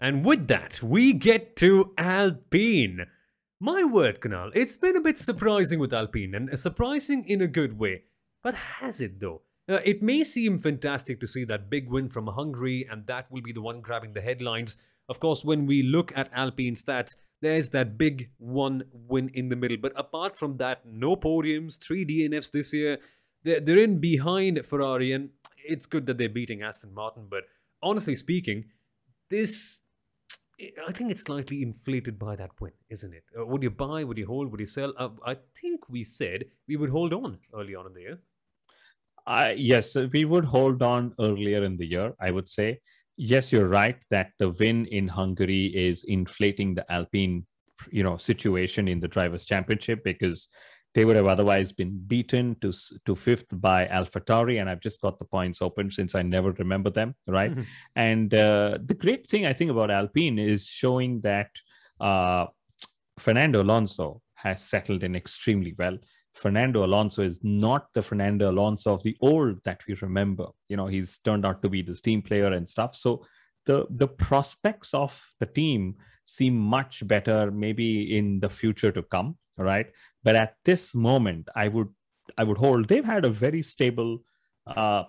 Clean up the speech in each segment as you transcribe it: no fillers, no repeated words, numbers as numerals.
And with that, we get to Alpine. My word, Kunal, it's been a bit surprising with Alpine, and surprising in a good way. But has it though? It may seem fantastic to see that big win from Hungary, and that will be the one grabbing the headlines. Of course, when we look at Alpine stats, there's that big one win in the middle. But apart from that, no podiums, 3 DNFs this year. They're in behind Ferrari, and it's good that they're beating Aston Martin. But honestly speaking, this I think it's slightly inflated by that win, isn't it? Would you buy? Would you hold? Would you sell? I think we said we would hold on early on in the year. Yes, we would hold on earlier in the year, I would say. Yes, you're right that the win in Hungary is inflating the Alpine, situation in the Drivers' Championship, because they would have otherwise been beaten to fifth by AlphaTauri, and I've just got the points open since I never remember them, right? And the great thing I think about Alpine is showing that Fernando Alonso has settled in extremely well. Fernando Alonso is not the Fernando Alonso of the old that we remember. He's turned out to be this team player and stuff. So the prospects of the team seem much better maybe in the future to come, right? But at this moment, I would hold. They've had a very stable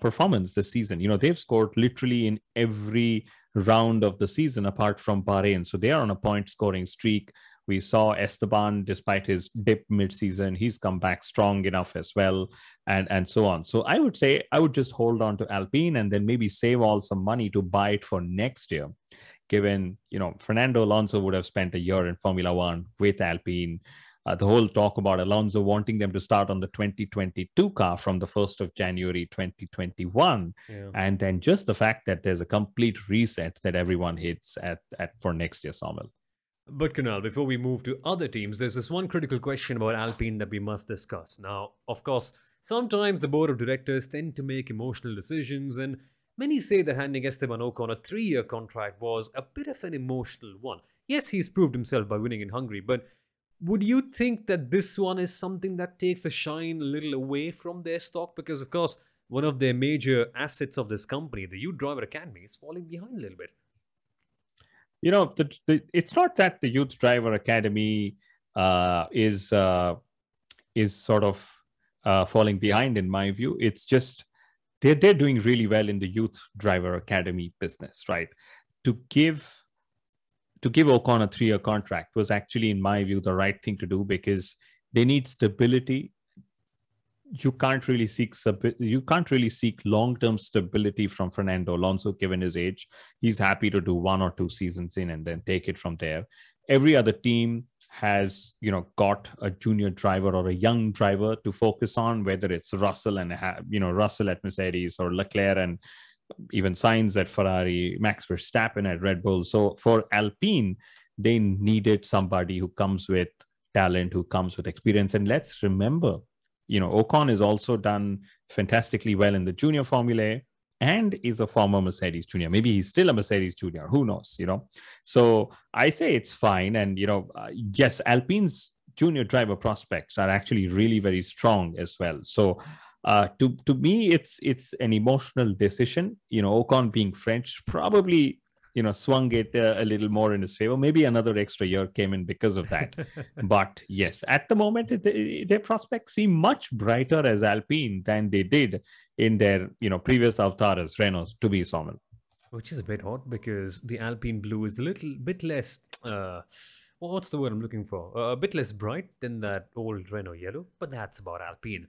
performance this season. They've scored literally in every round of the season apart from Bahrain. So they are on a point scoring streak. We saw Esteban, despite his dip mid-season, he's come back strong enough as well, and so on. So I would say I would just hold on to Alpine and then maybe save all some money to buy it for next year, given, Fernando Alonso would have spent a year in Formula One with Alpine. The whole talk about Alonso wanting them to start on the 2022 car from the 1st of January 2021. Yeah. And then just the fact that there's a complete reset that everyone hits at for next year, Soumil. But Kunal, before we move to other teams, there's this one critical question about Alpine that we must discuss. Now, of course, sometimes the board of directors tend to make emotional decisions, and many say that handing Esteban Ocon a 3-year contract was a bit of an emotional one. Yes, he's proved himself by winning in Hungary, but would you think that this one is something that takes the shine a little away from their stock? Because, of course, one of their major assets of this company, the Youth Driver Academy, is falling behind a little bit. It's not that the Youth Driver Academy is sort of falling behind, in my view. It's just they're doing really well in the Youth Driver Academy business, right? To give Ocon a 3-year contract was actually, in my view, the right thing to do, because they need stability. You can't really seek long-term stability from Fernando Alonso, given his age. He's happy to do 1 or 2 seasons in and then take it from there. Every other team has, got a junior driver or a young driver to focus on, whether it's Russell at Mercedes, or Leclerc and even Sainz at Ferrari, Max Verstappen at Red Bull. So for Alpine, they needed somebody who comes with talent, who comes with experience. And let's remember, Ocon has also done fantastically well in the junior Formula and is a former Mercedes junior. Maybe he's still a Mercedes junior. Who knows, So I say it's fine. And, yes, Alpine's junior driver prospects are actually really very strong as well. So to me, it's an emotional decision. Ocon being French probably swung it a little more in his favor. Maybe another extra year came in because of that. But yes, at the moment, their prospects seem much brighter as Alpine than they did in their previous Altaras, Renaults, to be Soumil. Which is a bit odd, because the Alpine blue is a little bit less, what's the word I'm looking for? A bit less bright than that old Renault yellow, but that's about Alpine.